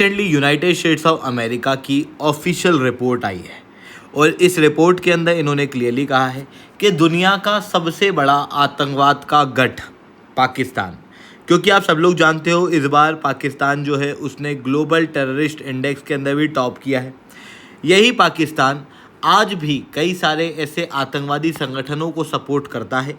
Recently United States of America की official report आई है और इस रिपोर्ट के अंदर इन्होंने क्लियरली कहा है कि दुनिया का सबसे बड़ा आतंकवाद का गढ़ पाकिस्तान, क्योंकि आप सब लोग जानते हो इस बार पाकिस्तान जो है उसने ग्लोबल टेररिस्ट इंडेक्स के अंदर भी टॉप किया है। यही पाकिस्तान आज भी कई सारे ऐसे आतंकवादी संगठनों को सपोर्ट करता है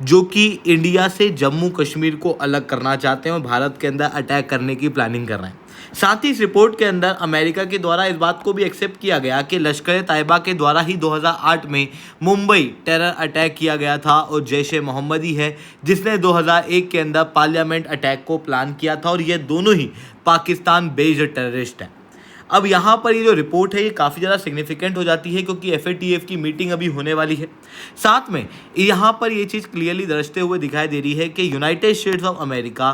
जो कि इंडिया से जम्मू कश्मीर को अलग करना चाहते हैं और भारत के अंदर अटैक करने की प्लानिंग कर रहे हैं। साथ ही इस रिपोर्ट के अंदर अमेरिका के द्वारा इस बात को भी एक्सेप्ट किया गया कि लश्कर तैयबा के द्वारा ही 2008 में मुंबई टेरर अटैक किया गया था और जैश ए मोहम्मद ही है जिसने 2001 के अंदर पार्लियामेंट अटैक को प्लान किया था और ये दोनों ही पाकिस्तान बेस्ड टेररिस्ट हैं। अब यहाँ पर ये जो रिपोर्ट है ये काफ़ी ज़्यादा सिग्निफिकेंट हो जाती है क्योंकि FATF की मीटिंग अभी होने वाली है। साथ में यहाँ पर ये चीज़ क्लियरली दर्शाते हुए दिखाई दे रही है कि United States of America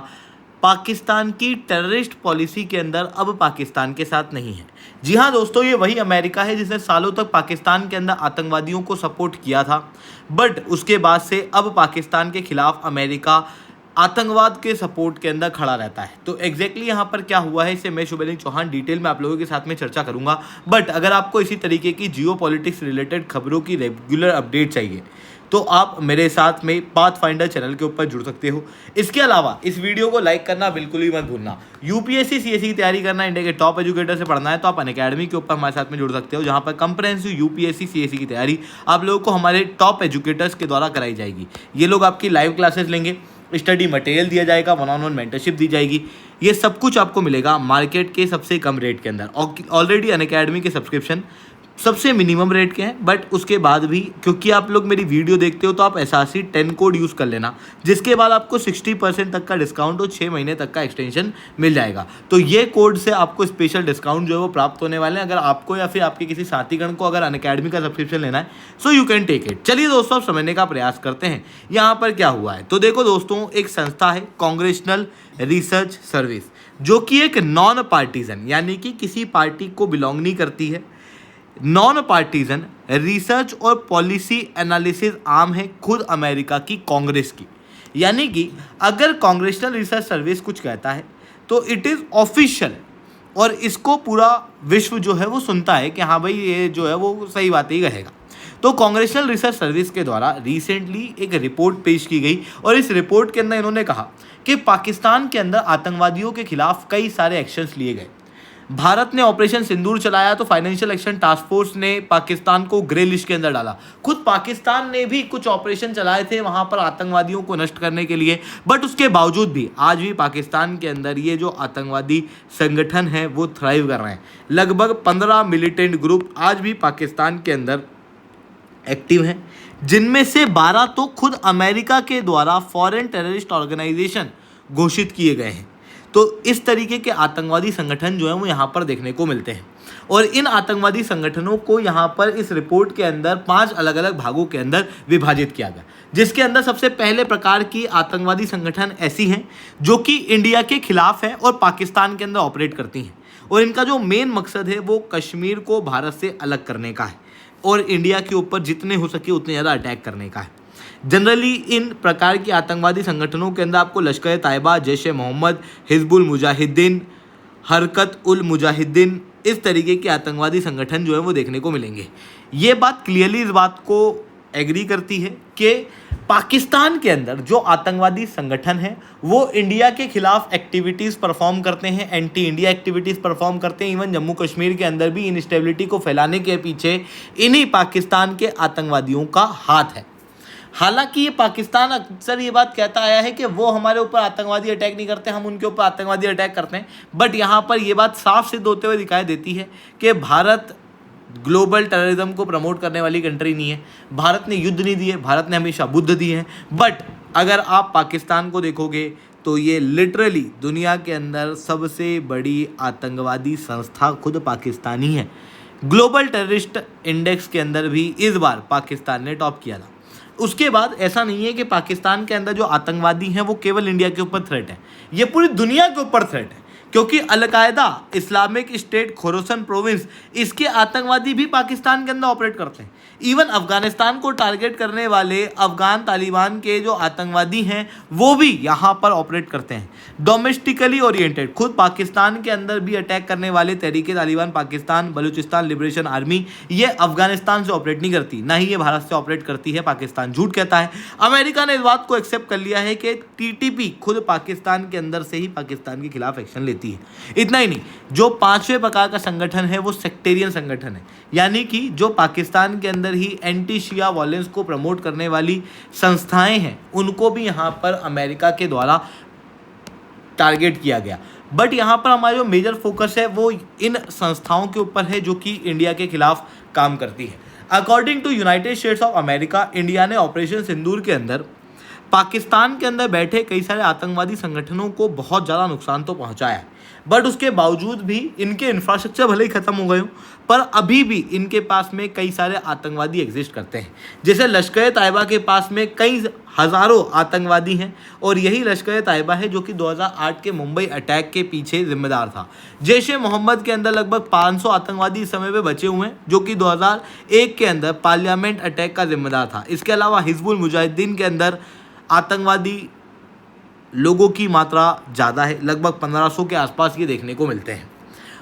Pakistan की टेररिस्ट पॉलिसी के अंदर अब पाकिस्तान के साथ नहीं है। जी हाँ दोस्तों, ये वही अमेरिका है जिसने सालों तक पाकिस्तान के अंदर आतंकवादियों को सपोर्ट किया था, बट उसके बाद से अब पाकिस्तान के खिलाफ अमेरिका आतंकवाद के सपोर्ट के अंदर खड़ा रहता है। तो एग्जैक्टली यहाँ पर क्या हुआ है इसे मैं शुभलिंग चौहान डिटेल में आप लोगों के साथ में चर्चा करूंगा। बट अगर आपको इसी तरीके की जियो पॉलिटिक्स रिलेटेड खबरों की रेगुलर अपडेट चाहिए तो आप मेरे साथ में पाथफाइंडर चैनल के ऊपर जुड़ सकते हो। इसके अलावा इस वीडियो को लाइक करना बिल्कुल भी मत भूलना। UPSC CSE की तैयारी करना, इंडिया के टॉप एजुकेटर से पढ़ना है तो आप अनअकैडमी के ऊपर हमारे साथ में जुड़ सकते हो, जहां पर कंप्रहेंसिव UPSC CSE की तैयारी आप लोगों को हमारे टॉप एजुकेटर्स के द्वारा कराई जाएगी। ये लोग आपकी लाइव क्लासेस लेंगे, स्टडी मटेरियल दिया जाएगा, 1-on-1 मेंटरशिप दी जाएगी। ये सब कुछ आपको मिलेगा मार्केट के सबसे कम रेट के अंदर। ऑलरेडी अनअकैडमी के सब्सक्रिप्शन सबसे मिनिमम रेट के हैं, बट उसके बाद भी क्योंकि आप लोग मेरी वीडियो देखते हो तो आप SRC 10 कोड यूज़ कर लेना, जिसके बाद आपको 60% तक का डिस्काउंट और 6 महीने तक का एक्सटेंशन मिल जाएगा। तो ये कोड से आपको स्पेशल डिस्काउंट जो है वो प्राप्त होने वाले हैं। अगर आपको या फिर आपके किसी साथीगण को अगर अनअकैडमी का सब्सक्रिप्शन लेना है so you can take it. चलिए दोस्तों, अब समझने का प्रयास करते हैं यहाँ पर क्या हुआ है। तो देखो दोस्तों, एक संस्था है कांग्रेशनल रिसर्च सर्विस, जो कि एक नॉन पार्टीजन यानी कि किसी पार्टी को बिलोंग नहीं करती है, नॉन पार्टीजन रिसर्च और पॉलिसी एनालिसिस आर्म है खुद अमेरिका की कांग्रेस की। यानी कि अगर कांग्रेशनल रिसर्च सर्विस कुछ कहता है तो इट इज़ ऑफिशियल और इसको पूरा विश्व जो है वो सुनता है कि हाँ भाई ये जो है वो सही बात ही कहेगा। तो कांग्रेशनल रिसर्च सर्विस के द्वारा रिसेंटली एक रिपोर्ट पेश की गई और इस रिपोर्ट के अंदर इन्होंने कहा कि पाकिस्तान के अंदर आतंकवादियों के खिलाफ कई सारे एक्शंस लिए गए। भारत ने ऑपरेशन सिंदूर चलाया तो फाइनेंशियल एक्शन टास्क फोर्स ने पाकिस्तान को ग्रे लिस्ट के अंदर डाला। खुद पाकिस्तान ने भी कुछ ऑपरेशन चलाए थे वहां पर आतंकवादियों को नष्ट करने के लिए, बट उसके बावजूद भी आज भी पाकिस्तान के अंदर ये जो आतंकवादी संगठन है वो थ्राइव कर रहे हैं। लगभग 15 मिलिटेंट ग्रुप आज भी पाकिस्तान के अंदर एक्टिव हैं, जिनमें से 12 तो खुद अमेरिका के द्वारा फॉरेन टेररिस्ट ऑर्गेनाइजेशन घोषित किए गए हैं। तो इस तरीके के आतंकवादी संगठन जो है वो यहाँ पर देखने को मिलते हैं और इन आतंकवादी संगठनों को यहाँ पर इस रिपोर्ट के अंदर 5 अलग अलग भागों के अंदर विभाजित किया गया, जिसके अंदर सबसे पहले प्रकार की आतंकवादी संगठन ऐसी हैं जो कि इंडिया के खिलाफ है और पाकिस्तान के अंदर ऑपरेट करती हैं और इनका जो मेन मकसद है वो कश्मीर को भारत से अलग करने का है और इंडिया के ऊपर जितने हो सके उतने ज़्यादा अटैक करने का है। जनरली इन प्रकार की आतंकवादी संगठनों के अंदर आपको लश्कर तैयबा, जैश ए मोहम्मद, हिजबुल मुजाहिदीन, हरकत उल मुजाहिदीन, इस तरीके के आतंकवादी संगठन जो है वो देखने को मिलेंगे। ये बात क्लियरली इस बात को एग्री करती है कि पाकिस्तान के अंदर जो आतंकवादी संगठन है वो इंडिया के खिलाफ एक्टिविटीज़ परफॉर्म करते हैं, एंटी इंडिया एक्टिविटीज़ परफॉर्म करते हैं। इवन जम्मू कश्मीर के अंदर भी इनस्टेबिलिटी को फैलाने के पीछे इन्हीं पाकिस्तान के आतंकवादियों का हाथ है। हालांकि ये पाकिस्तान अक्सर ये बात कहता आया है कि वो हमारे ऊपर आतंकवादी अटैक नहीं करते, हम उनके ऊपर आतंकवादी अटैक करते हैं, बट यहाँ पर ये बात साफ सिद्ध होते हुए दिखाई देती है कि भारत ग्लोबल टेररिज्म को प्रमोट करने वाली कंट्री नहीं है। भारत ने युद्ध नहीं दिए, भारत ने हमेशा बुद्ध दिए हैं, बट अगर आप पाकिस्तान को देखोगे तो ये लिटरली दुनिया के अंदर सबसे बड़ी आतंकवादी संस्था खुद पाकिस्तानी है। ग्लोबल टेररिस्ट इंडेक्स के अंदर भी इस बार पाकिस्तान ने टॉप किया था। उसके बाद ऐसा नहीं है कि पाकिस्तान के अंदर जो आतंकवादी हैं वो केवल इंडिया के ऊपर थ्रेट है, ये पूरी दुनिया के ऊपर थ्रेट है, क्योंकि al Qaeda, Islamic state, Khorasan province, इसके आतंकवादी भी पाकिस्तान के अंदर ऑपरेट करते हैं। इवन अफगानिस्तान को टारगेट करने वाले अफगान तालिबान के जो आतंकवादी हैं वो भी यहाँ पर ऑपरेट करते हैं। डोमेस्टिकली ओरिएंटेड, खुद पाकिस्तान के अंदर भी अटैक करने वाले तहरीके तालिबान पाकिस्तान, बलूचिस्तान लिबरेशन आर्मी, ये अफगानिस्तान से ऑपरेट नहीं करती, ना ही ये भारत से ऑपरेट करती है। पाकिस्तान झूठ कहता है। अमेरिका ने इस बात को एक्सेप्ट कर लिया है कि टीटीपी खुद पाकिस्तान के अंदर से ही पाकिस्तान के खिलाफ एक्शन लेती है। इतना ही नहीं, जो पांचवें प्रकार का संगठन है वो सेक्टेरियन संगठन है, यानी कि जो पाकिस्तान के अंदर ही एंटी शिया वायलेंस को प्रमोट करने वाली संस्थाएं हैं, उनको भी यहाँ पर अमेरिका के द्वारा टारगेट किया गया। बट यहाँ पर हमारा जो मेजर फोकस है वो इन संस्थाओं के ऊपर है जो कि इंडिया के खिलाफ काम करती है। According to United States of America, India ने ऑपरेशन सिंदूर के अंदर पाकिस्तान के अंदर बैठे कई सारे आतंकवादी संगठनों को बहुत ज़्यादा नुकसान तो पहुंचाया है, बट उसके बावजूद भी इनके इंफ्रास्ट्रक्चर भले ही ख़त्म हो गए हो, पर अभी भी इनके पास में कई सारे आतंकवादी एग्जिस्ट करते हैं। जैसे लश्कर तैयबा के पास में कई हज़ारों आतंकवादी हैं, और यही लश्कर तैयबा है जो कि 2008 के मुंबई अटैक के पीछे जिम्मेदार था। जैश ए मोहम्मद के अंदर लगभग 500 आतंकवादी इस समय पे बचे हुए हैं, जो कि 2001 के अंदर पार्लियामेंट अटैक का जिम्मेदार था। इसके अलावा हिजबुल मुजाहिदीन के अंदर आतंकवादी लोगों की मात्रा ज़्यादा है, लगभग 1500 के आसपास ये देखने को मिलते हैं।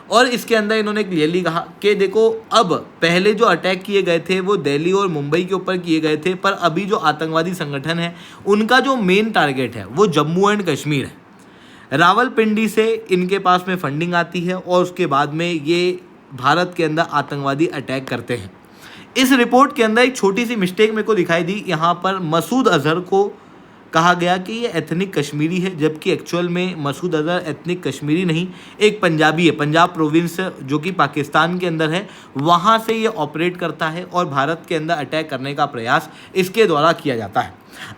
और इसके अंदर इन्होंने क्लियरली कहा कि देखो, अब पहले जो अटैक किए गए थे वो दिल्ली और मुंबई के ऊपर किए गए थे, पर अभी जो आतंकवादी संगठन है उनका जो मेन टारगेट है वो जम्मू एंड कश्मीर है। रावलपिंडी से इनके पास में फंडिंग आती है और उसके बाद में ये भारत के अंदर आतंकवादी अटैक करते हैं। इस रिपोर्ट के अंदर एक छोटी सी मिस्टेक मेरे को दिखाई दी। यहाँ पर मसूद अजहर को कहा गया कि ये एथनिक कश्मीरी है, जबकि एक्चुअल में मसूद अजहर एथनिक कश्मीरी नहीं, एक पंजाबी है। पंजाब प्रोविंस जो कि पाकिस्तान के अंदर है, वहाँ से ये ऑपरेट करता है और भारत के अंदर अटैक करने का प्रयास इसके द्वारा किया जाता है।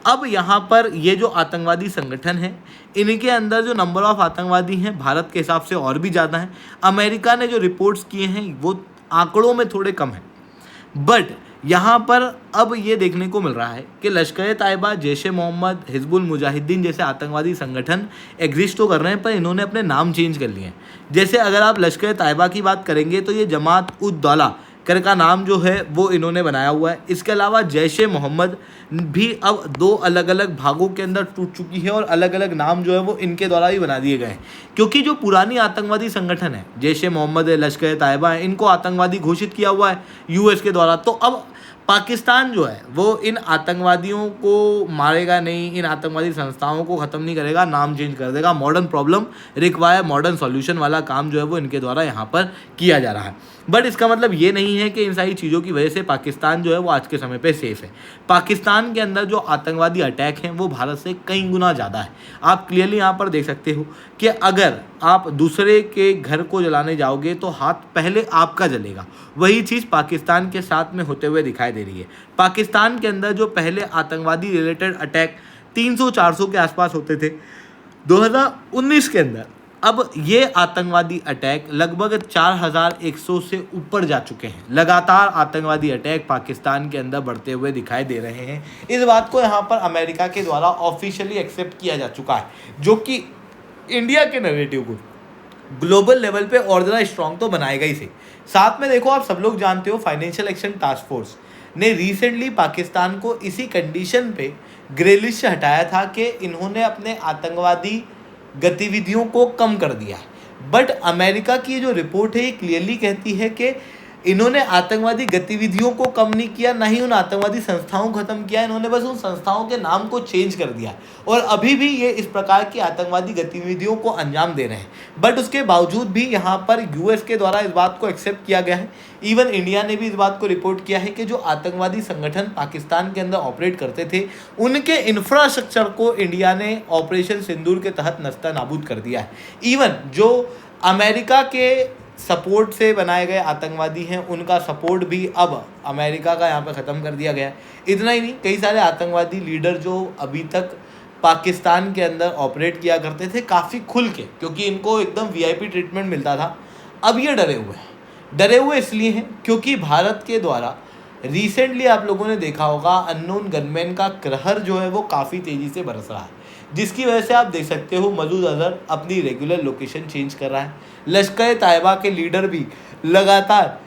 अब यहाँ पर ये जो आतंकवादी संगठन है, इनके अंदर जो नंबर ऑफ आतंकवादी हैं भारत के हिसाब से और भी ज़्यादा हैं। अमेरिका ने जो रिपोर्ट्स किए हैं वो आंकड़ों में थोड़े कम हैं, बट यहाँ पर अब ये देखने को मिल रहा है कि लश्कर तैयबा, जैश ए मोहम्मद, हिजबुल मुजाहिदीन जैसे आतंकवादी संगठन एग्जिस्ट तो कर रहे हैं, पर इन्होंने अपने नाम चेंज कर लिए हैं। जैसे अगर आप लश्कर तैयबा की बात करेंगे तो ये जमात उद दौला कर का नाम जो है वो इन्होंने बनाया हुआ है। इसके अलावा जैश ए मोहम्मद भी अब 2 अलग अलग भागों के अंदर टूट चुकी है और अलग अलग नाम जो है वो इनके द्वारा ही बना दिए गए हैं, क्योंकि जो पुरानी आतंकवादी संगठन है, जैश ए मोहम्मद है, लश्कर तैयबा है, इनको आतंकवादी घोषित किया हुआ है यूएस के द्वारा। तो अब पाकिस्तान जो है वो इन आतंकवादियों को मारेगा नहीं, इन आतंकवादी संस्थाओं को ख़त्म नहीं करेगा, नाम चेंज कर देगा। Modern problem require modern solution वाला काम जो है वो इनके द्वारा यहाँ पर किया जा रहा है। बट इसका मतलब ये नहीं है कि इन सारी चीज़ों की वजह से पाकिस्तान जो है वो आज के समय पे सेफ है। पाकिस्तान के अंदर जो आतंकवादी अटैक हैं वो भारत से कई गुना ज़्यादा है। आप क्लियरली यहाँ पर देख सकते हो कि अगर आप दूसरे के घर को जलाने जाओगे तो हाथ पहले आपका जलेगा। वही चीज़ पाकिस्तान के साथ में होते हुए दिखाई दे रही है। पाकिस्तान के अंदर जो पहले आतंकवादी रिलेटेड अटैक 300-400 के आसपास होते थे 2019 के अंदर, अब ये आतंकवादी अटैक लगभग 4100 से ऊपर जा चुके हैं। लगातार आतंकवादी अटैक पाकिस्तान के अंदर बढ़ते हुए दिखाई दे रहे हैं। इस बात को यहाँ पर अमेरिका के द्वारा ऑफिशियली एक्सेप्ट किया जा चुका है, जो कि इंडिया के नैरेटिव को ग्लोबल लेवल पे और ज़्यादा स्ट्रॉन्ग तो बनाएगा ही से। साथ में देखो, आप सब लोग जानते हो फाइनेंशियल एक्शन टास्क फोर्स ने रिसेंटली पाकिस्तान को इसी कंडीशन पे ग्रे लिस्ट से हटाया था कि इन्होंने अपने आतंकवादी गतिविधियों को कम कर दिया है। बट अमेरिका की जो रिपोर्ट है ये क्लियरली कहती है कि इन्होंने आतंकवादी गतिविधियों को कम नहीं किया, ना ही उन आतंकवादी संस्थाओं को ख़त्म किया। इन्होंने बस उन संस्थाओं के नाम को चेंज कर दिया और अभी भी ये इस प्रकार की आतंकवादी गतिविधियों को अंजाम दे रहे हैं। बट उसके बावजूद भी यहाँ पर यूएस के द्वारा इस बात को एक्सेप्ट किया गया है। इवन इंडिया ने भी इस बात को रिपोर्ट किया है कि जो आतंकवादी संगठन पाकिस्तान के अंदर ऑपरेट करते थे, उनके इंफ्रास्ट्रक्चर को इंडिया ने ऑपरेशन सिंदूर के तहत नस्ता नाबूद कर दिया है। इवन जो अमेरिका के सपोर्ट से बनाए गए आतंकवादी हैं, उनका सपोर्ट भी अब अमेरिका का यहाँ पर ख़त्म कर दिया गया है। इतना ही नहीं, कई सारे आतंकवादी लीडर जो अभी तक पाकिस्तान के अंदर ऑपरेट किया करते थे काफ़ी खुल के, क्योंकि इनको एकदम वीआईपी ट्रीटमेंट मिलता था, अब ये डरे हुए हैं। डरे हुए इसलिए हैं क्योंकि भारत के द्वारा रिसेंटली आप लोगों ने देखा होगा अननोन गनमैन का कहर जो है वो काफ़ी तेज़ी से बरस रहा है। जिसकी वजह से आप देख सकते हो मसूद अजहर अपनी रेगुलर लोकेशन चेंज कर रहा है। लश्कर तैयबा के लीडर भी लगातार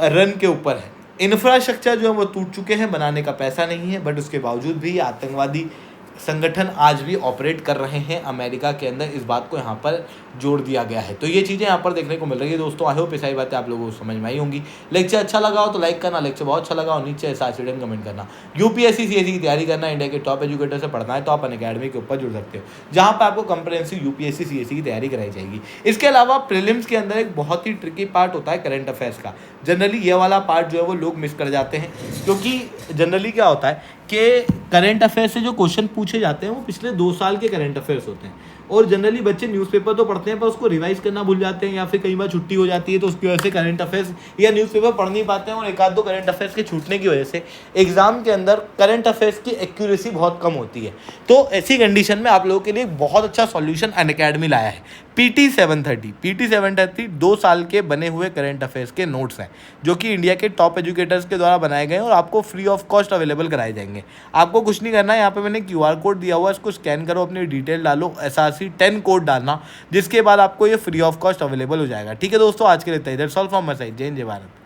रन के ऊपर है। इंफ्रास्ट्रक्चर जो है वो टूट चुके हैं, बनाने का पैसा नहीं है, बट उसके बावजूद भी आतंकवादी संगठन आज भी ऑपरेट कर रहे हैं अमेरिका के अंदर। इस बात को यहाँ पर जोड़ दिया गया है। तो ये चीज़ें यहाँ पर देखने को मिल रही है दोस्तों। आई होप ये सारी बातें आप लोगों को समझ में आई होंगी। लेक्चर अच्छा लगा हो तो लाइक करना, लेक्चर बहुत अच्छा लगा हो नीचे साइड कमेंट करना। यूपीएससी सीएससी की तैयारी करना, इंडिया के टॉप एजुकेटर से पढ़ना है तो आप अनअकैडमी के ऊपर जुड़ सकते हो, जहाँ पर आपको कंप्रिहेंसिव यूपीएससी सीएससी की तैयारी कराई जाएगी। इसके अलावा प्रीलिम्स के अंदर एक बहुत ही ट्रिकी पार्ट होता है करंट अफेयर्स का। जनरली ये वाला पार्ट जो है वो लोग मिस कर जाते हैं, क्योंकि जनरली क्या होता है कि करंट अफेयर्स से जो क्वेश्चन पूछे जाते हैं वो पिछले 2 साल के करंट अफेयर्स होते हैं। और जनरली बच्चे न्यूज़पेपर तो पढ़ते हैं पर उसको रिवाइज करना भूल जाते हैं, या फिर कई बार छुट्टी हो जाती है तो उसकी वजह से करंट अफेयर्स या न्यूज़पेपर पढ़ नहीं पाते हैं, और एक आध दो करंट अफेयर्स के छूटने की वजह से एग्जाम के अंदर करंट अफेयर्स की एक्यूरेसी बहुत कम होती है। तो ऐसी कंडीशन में आप लोगों के लिए बहुत अच्छा सॉल्यूशन अनअकैडमी लाया है। PT730 2 साल के बने हुए करंट अफेयर्स के नोट्स हैं, जो कि इंडिया के टॉप एजुकेटर्स के द्वारा बनाए गए हैं और आपको फ्री ऑफ कॉस्ट अवेलेबल कराए जाएंगे। आपको कुछ नहीं करना है, यहाँ पे मैंने QR कोड दिया हुआ है, इसको स्कैन करो, अपनी डिटेल डालो, SRC 10 कोड डालना, जिसके बाद आपको ये फ्री ऑफ कॉस्ट अवेलेबल हो जाएगा। ठीक है दोस्तों, आज के लिए that's all from my side. जय हिंद, जय भारत।